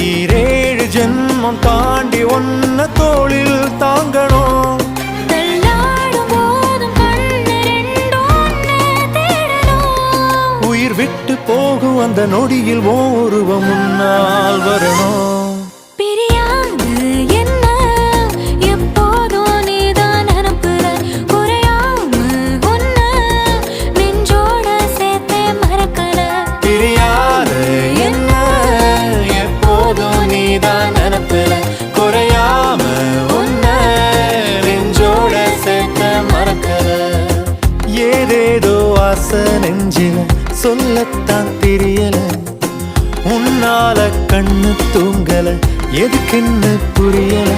ஈரேழு ஜென்மம் தாண்டி ஒன்ன தோளில் தாங்கணும். உயிர் விட்டு போகும் அந்த நொடியில் ஓ உருவம் முன்னால் வரணும். ஏதேதோ ஆசை நெஞ்சில சொல்லத்தான் தெரியல. உன்னால கண்ணு தூங்கல, எதுக்குன்னு புரியல.